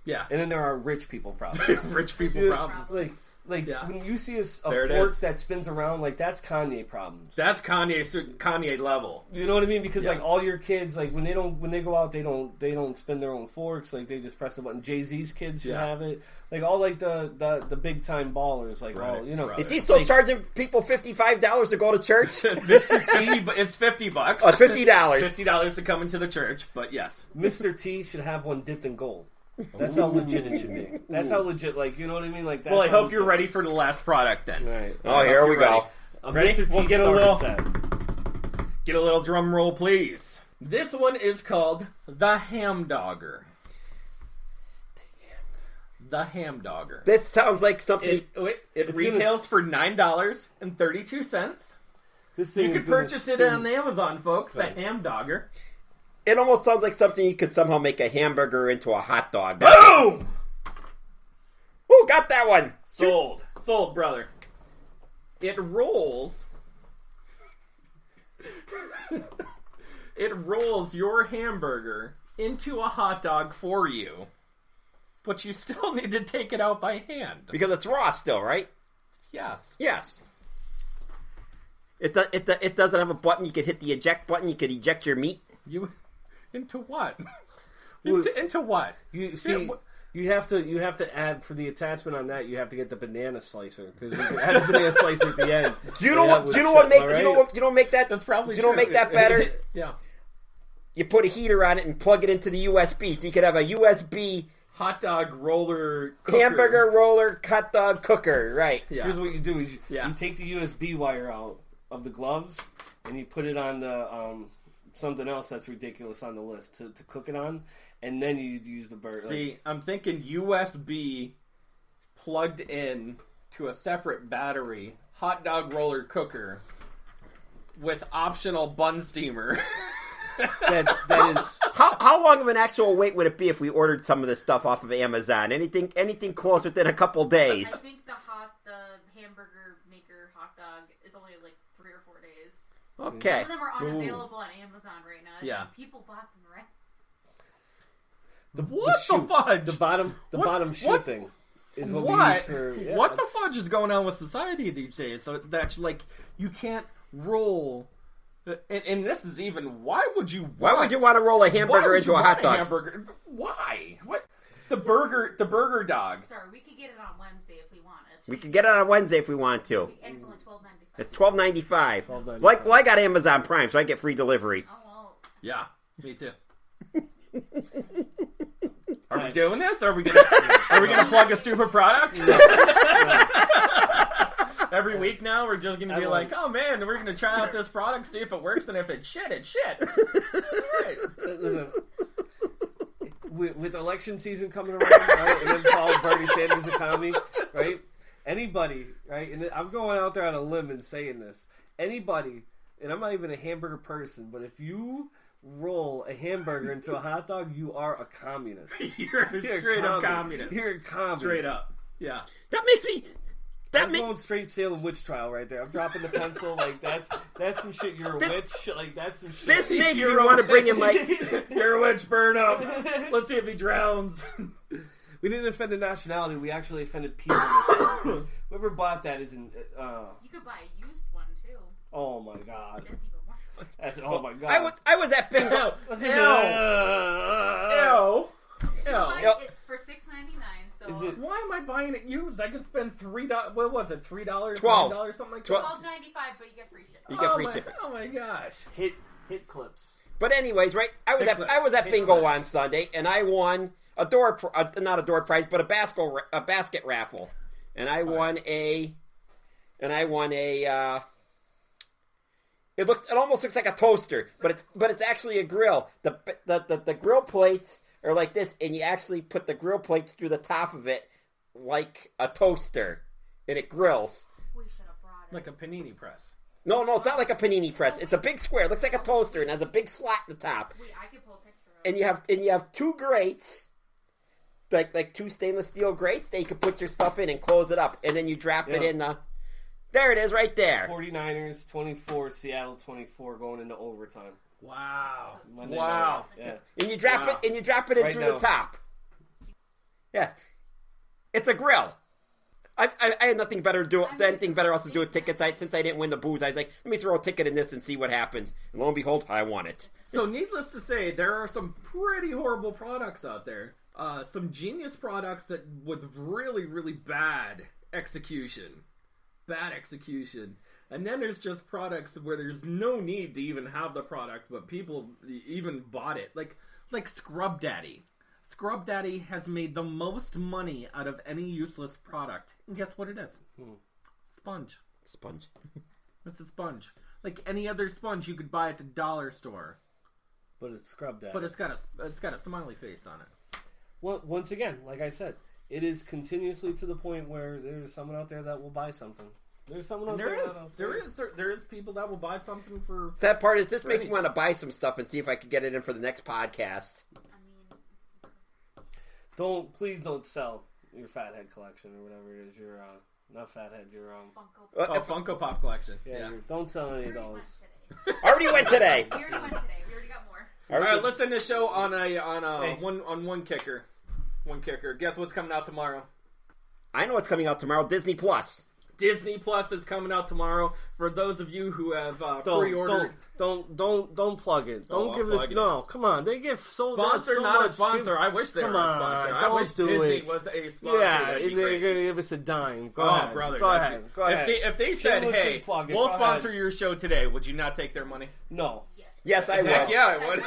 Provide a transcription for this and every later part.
Yeah. And then there are rich people problems. Rich people problems. Like when you see a fork that spins around, like that's Kanye problems. That's Kanye level. You know what I mean? Because like all your kids, like when they go out, they don't spin their own forks. Like they just press the button. Jay-Z's kids should have it. Like all like the big time ballers. Like all you know. Is he still charging people $55 to go to church? Mr. T, it's $50. Oh, $50. $50 to come into the church. But yes, Mr. T should have one dipped in gold. That's how legit it should be. That's how legit, like, you know what I mean? Like, that's well, I hope you're ready for the last product then. Right. Oh, here we go. Mr. T we'll get a little drum roll, please. This one is called the Ham Dogger. The Ham Dogger. This sounds like something. It retails for $9.32. You can purchase it on Amazon, folks. Right. The Ham Dogger. It almost sounds like something you could somehow make a hamburger into a hot dog. Boom! Who got that one? Sold, brother. It rolls. It rolls your hamburger into a hot dog for you, but you still need to take it out by hand because it's raw still, right? Yes. Yes. It doesn't have a button. You could hit the eject button. You could eject your meat. Into what? Into what? You see, you have to add for the attachment on that. You have to get the banana slicer because you can add a banana slicer at the end. You don't make that. That's probably you don't make that better. Yeah. You put a heater on it and plug it into the USB, so you could have a USB hot dog roller cooker. Hamburger roller hot dog cooker. Right. Yeah. Here's what you do: is you take the USB wire out of the gloves and you put it on the something else that's ridiculous on the list to cook it on, and then you use the burger. See, I'm thinking USB plugged in to a separate battery, hot dog roller cooker with optional bun steamer. that is how long of an actual wait would it be if we ordered some of this stuff off of Amazon? Anything close within a couple days? I think the hamburger maker hot dog is only like 3 or 4 days. Okay. Some of them are unavailable on Amazon right now. Yeah. People bought them, right? The fudge? The bottom shooting is what we use for... Yeah, what the fudge is going on with society these days? So that's like, you can't roll... And this is even... Why would you want to roll a hamburger into a hot dog? Hamburger? Why? What? The burger dog. Sorry, we could get it on Wednesday if we wanted. We could get it on Wednesday if we want to. And it's only $12.95. It's $12.95. Well, I got Amazon Prime, so I get free delivery. Oh, well. Yeah, me too. Are we doing this? Are we gonna plug a stupid product? Every week now, we're just gonna be like, oh man, we're gonna try out this product, see if it works, and if it's shit, it's shit. Right. Listen, with election season coming around, right, and then Paul Bernie Sanders' economy, right? Anybody, right? And I'm going out there on a limb and saying this. Anybody, and I'm not even a hamburger person, but if you roll a hamburger into a hot dog, you are a communist. You're straight up communist. You're a communist. Straight up. Yeah. That makes me... I'm going straight Salem witch trial right there. I'm dropping the pencil. Like, that's some shit. You're a witch. Like, that's some shit. This makes me want to bring him, like... You're a witch, burn up. Let's see if he drowns. We didn't offend the nationality. We actually offended people. Whoever bought that isn't... You could buy a used one, too. Oh, my God. That's even worse. That's... Oh, my God. I was at bingo. Ew. For $6.99, so... Why am I buying it used? I could spend $3... What was it? $3? $12. Something like that? $12.95, but you get free shipping. You get free shipping. Oh, my gosh. Hit clips. But anyways, right? I was at bingo on Sunday, and I won not a door prize, but a basket raffle, and I won a. It almost looks like a toaster, but it's actually a grill. The grill plates are like this, and you actually put the grill plates through the top of it like a toaster, and it grills. We should have brought it. Like a panini press. No, it's not like a panini press. It's a big square. It looks like a toaster and has a big slat at the top. Wait, I can pull a picture of it. And you have two grates, like two stainless steel grates that you can put your stuff in and close it up, and then you drop it in the. There it is, right there. 49ers 24, Seattle 24, going into overtime. Wow! Monday wow! Night. Yeah. And you drop it in right through the top. Yeah. It's a grill. I had nothing better to do, anything better else to do with tickets. Since I didn't win the booze, I was like, let me throw a ticket in this and see what happens. And lo and behold, I won it. So needless to say, there are some pretty horrible products out there. Some genius products that with really, really bad execution. And then there's just products where there's no need to even have the product, but people even bought it. Like Scrub Daddy. Scrub Daddy has made the most money out of any useless product. And guess what it is? Sponge. It's a sponge. Like any other sponge you could buy at the dollar store. But it's Scrub Daddy. But it's got a smiley face on it. Well, once again, like I said, it is continuously to the point where there's someone out there that will buy something. There's someone out There is people that will buy something for... Sad part is this makes me want to buy some stuff and see if I could get it in for the next podcast. Please don't sell your Fathead collection or whatever it is. Your not Fathead, your Funko Pop collection. Yeah. Don't sell any of those. Already went today. We already got more. All right, let's end the show on one kicker. One kicker. Guess what's coming out tomorrow? I know what's coming out tomorrow. Disney Plus. Disney Plus is coming out tomorrow. For those of you who have pre-ordered, don't plug it. Don't give this. No, come on. They give sponsor, not a sponsor. I wish they were a sponsor. I wish Disney was a sponsor. Yeah, they're gonna give us a dime. Go ahead, brother. Go ahead. If they said, "Hey, we'll sponsor your show today," would you not take their money? No. Yes, I would. Heck yeah, I would.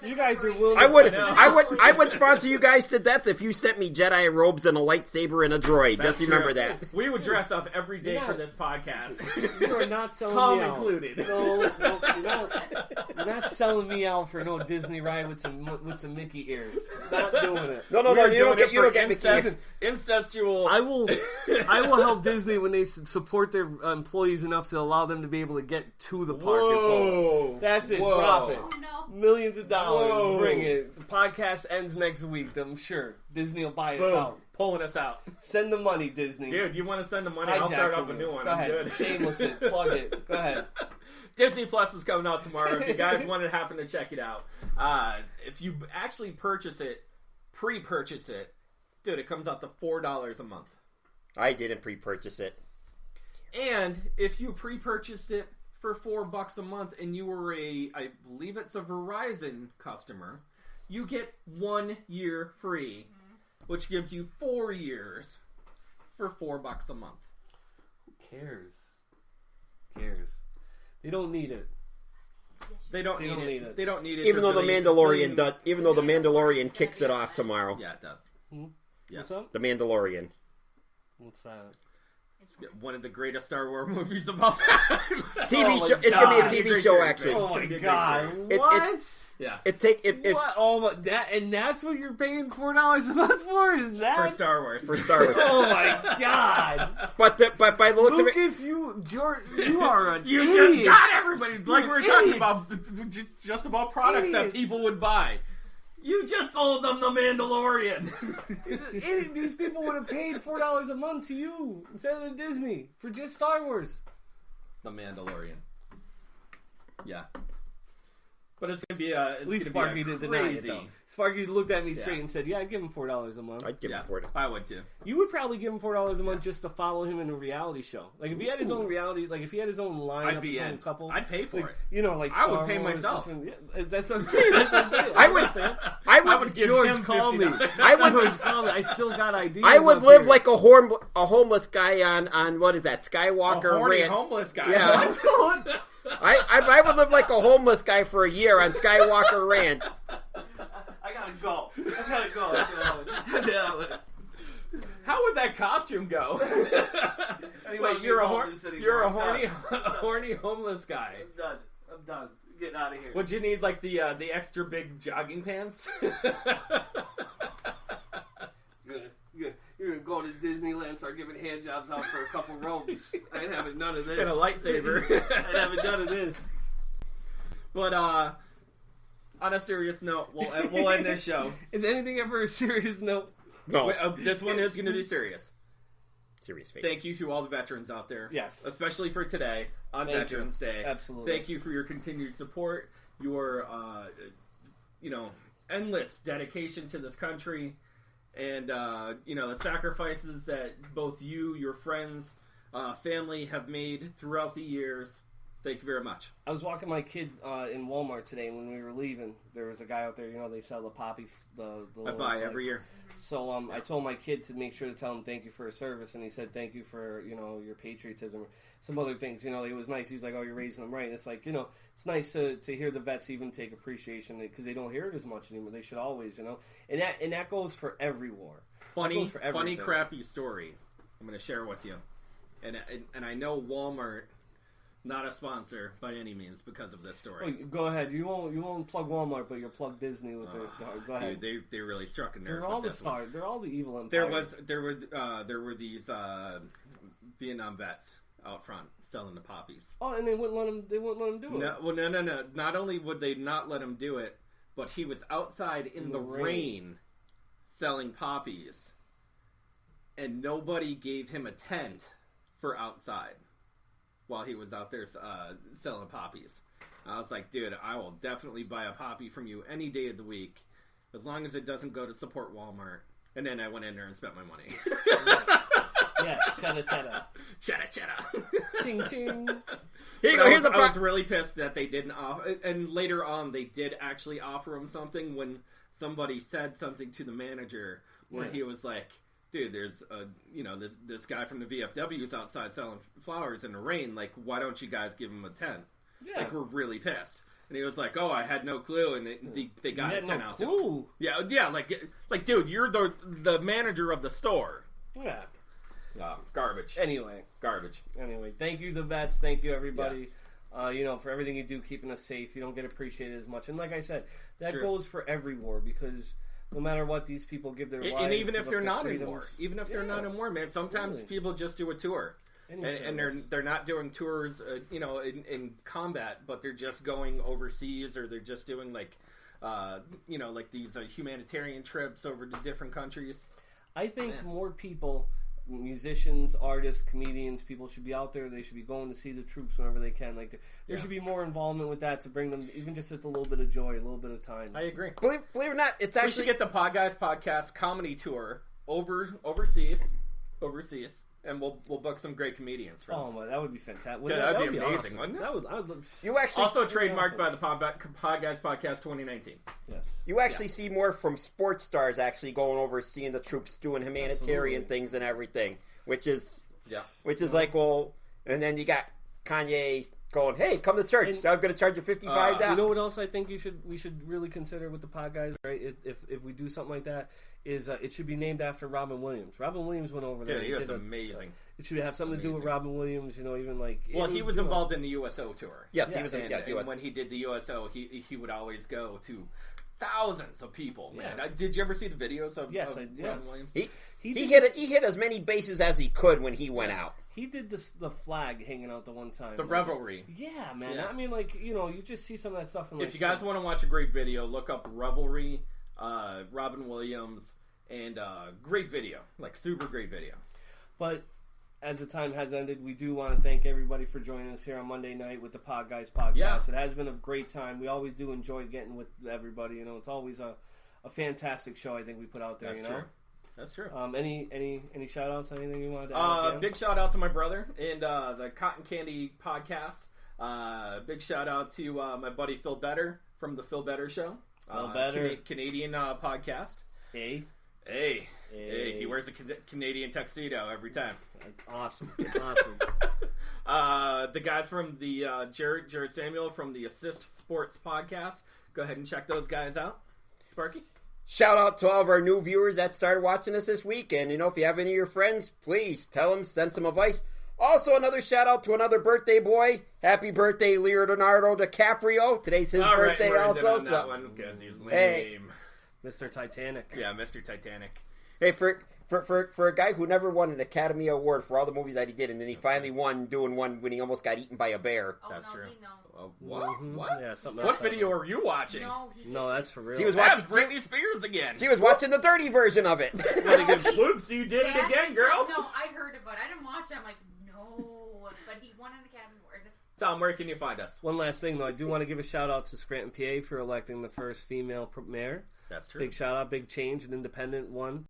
You guys are willing. I would sponsor you guys to death if you sent me Jedi robes and a lightsaber and a droid. Just remember that. We would dress up every day for this podcast. You are not selling Tom me out. included. No, you're not selling me out for no Disney ride with some Mickey ears. Not doing it. No, you don't get Mickey ears. Incestual. I will help Disney when they support their employees enough to allow them to be able to get to the park. Whoa. That's it. Whoa. Drop it. Oh, no. Millions of dollars. Whoa. Bring it. The podcast ends next week. I'm sure Disney will buy us out. Pulling us out. Send the money, Disney. Dude, you want to send the money? I'll start up a new one. Go ahead. Good. Shameless it. Plug it. Go ahead. Disney Plus is coming out tomorrow. If you guys want to happen to check it out, if you actually pre-purchase it, dude, it comes out to $4 a month. I didn't pre-purchase it. And if you pre-purchased it for $4 a month and you were I believe it's a Verizon customer, you get 1 year free, which gives you 4 years for $4 a month. Who cares? They don't need it. They don't need it. They don't need it. Even though the Mandalorian kicks it off tomorrow. Yeah, it does. Yeah. What's up? The Mandalorian. What's that? One of the greatest Star Wars movies of all time. TV show. It's gonna be a TV show, actually. Oh my god! What? Yeah. What? Oh, that and that's what you're paying $4 a month for? Is that for Star Wars? For Star Wars. Oh my god! But by the looks Lucas, of it, you are an you idiot. just got everybody. Like we were talking about, just about products that people would buy. You just sold them the Mandalorian. These people would have paid $4 a month to you instead of Disney for just Star Wars. The Mandalorian. Yeah. But it's gonna be at least Sparky didn't deny it though. Sparky looked at me straight and said, "Yeah, I'd give him $4 a month." I'd give him $4. I would too. You would probably give him $4 a month just to follow him in a reality show. Like if he had his own reality, like if he had his own lineup, his own couple, I'd pay for it. You know, like I would Star pay Wars, myself. That's what I'm saying. I would give George him call me. $50. I still got ideas. I would live like a homeless guy on what is that, Skywalker Ranch. Homeless guy. Yeah. I would live like a homeless guy for a year on Skywalker Ranch. I gotta go. How would that costume go? Wait, you're a horny homeless guy. I'm done. Getting out of here. Would you need like the extra big jogging pants? You're gonna go to Disneyland and start giving hand jobs out for a couple robes. I ain't having none of this. And a lightsaber. I ain't having none of this. But on a serious note, we'll end this show. Is anything ever a serious note? No. This one is going to be serious. Serious face. Thank you to all the veterans out there. Yes. Especially for today, on Veterans Day. Absolutely. Thank you for your continued support, your, endless dedication to this country. and the sacrifices that both you, your friends, family have made throughout the years. Thank you very much. I was walking my kid in Walmart today, and when we were leaving, there was a guy out there. They sell the poppy. The I buy every year. So I told my kid to make sure to tell him thank you for his service, and he said thank you for your patriotism, some other things. It was nice. He's like, oh, you're raising them right. And it's like it's nice to hear the vets even take appreciation because they don't hear it as much anymore. They should always, and that goes for every war. Funny, crappy story. I'm going to share with you, and I know Walmart. Not a sponsor by any means because of this story. Oh, go ahead. You won't plug Walmart, but you'll plug Disney with their. Go ahead. Dude, they really struck a nerve. They're all the stars. They're all the evil empire. There were these Vietnam vets out front selling the poppies. Oh, and they wouldn't let him. They wouldn't let him do it. No. Not only would they not let him do it, but he was outside in the rain selling poppies, and nobody gave him a tent for outside. While he was out there selling poppies. I was like, dude, I will definitely buy a poppy from you any day of the week, as long as it doesn't go to support Walmart. And then I went in there and spent my money. Yeah, cheddar. Cheddar. Ching, ching. I was really pissed that they didn't offer, and later on they did actually offer him something when somebody said something to the manager where he was like, dude, there's this guy from the VFW is outside selling flowers in the rain. Like, why don't you guys give him a tent? Yeah. Like, we're really pissed. And he was like, oh, I had no clue, and they got a tent out. Clue. Yeah, like, dude, you're the manager of the store. Yeah. Garbage. Anyway, thank you, the vets. Thank you, everybody. Yes. For everything you do, keeping us safe. You don't get appreciated as much. And like I said, that goes for every war because. No matter what, these people give their lives. And even if they're not in war. Even if they're not in war, man. Sometimes people just do a tour. And they're not doing tours, in combat, but they're just going overseas or they're just doing, like these humanitarian trips over to different countries. I think more people, musicians, artists, comedians, people should be out there. They should be going to see the troops whenever they can. Like there should be more involvement with that to bring them even just a little bit of joy, a little bit of time. I agree. Believe it or not, it's actually... We should get the Podguyz Podcast comedy tour overseas, and we'll book some great comedians. Oh my, that would be fantastic. That would be amazing, awesome. wouldn't it? That would you actually also trademarked by the Podguyz Podcast 2019. Yes. You actually see more from sports stars actually going over seeing the troops doing humanitarian things and everything, which is like, well, and then you got Kanye going, hey, come to church. I'm going to charge you $55. You know what else I think we should really consider with the Podguyz, right? If we do something like that, is it should be named after Robin Williams. Robin Williams went over there. Dude, he was amazing. It should have something to do with Robin Williams, even like... Well, he was involved in the USO tour. Yes, he was. And when he did the USO, he would always go to thousands of people, man. Did you ever see the videos of Robin Williams? He hit as many bases as he could when he went out. He did the flag hanging out the one time. The revelry. Yeah, man. Yeah. I mean, you just see some of that stuff. If you guys want to watch a great video, look up Revelry, Robin Williams, and great video. Like, super great video. But as the time has ended, we do want to thank everybody for joining us here on Monday night with the Podguyz Podcast. Yeah. It has been a great time. We always do enjoy getting with everybody. It's always a fantastic show I think we put out there. That's true. That's true. Any shout outs? Anything you wanted to add? Big shout out to my brother and the Cotton Candy Podcast. Big shout out to my buddy Phil Better from the Phil Better Show. Phil Better. Canadian podcast. Hey. He wears a Canadian tuxedo every time. Awesome. The guys from the Jared Samuel from the Assist Sports Podcast. Go ahead and check those guys out. Sparky? Shout out to all of our new viewers that started watching us this week. And, if you have any of your friends, please tell them, send some advice. Also, another shout out to another birthday boy. Happy birthday, Leonardo DiCaprio. Today's his birthday also. That one because he's lame. Mr. Titanic. Yeah, Mr. Titanic. Hey, for a guy who never won an Academy Award for all the movies that he did, and then he finally won doing one when he almost got eaten by a bear. That's true. What? Mm-hmm. What? Yeah, what video are you watching? No, that's for real. She was watching Britney Spears again. She was watching the dirty version of it. Whoops, you did it again, girl. No, I heard about it. I didn't watch it. I'm like, no. But he won an Academy Award. Tom, where can you find us? One last thing, though. I do want to give a shout out to Scranton, PA for electing the first female mayor. That's true. Big shout out, big change, an independent one.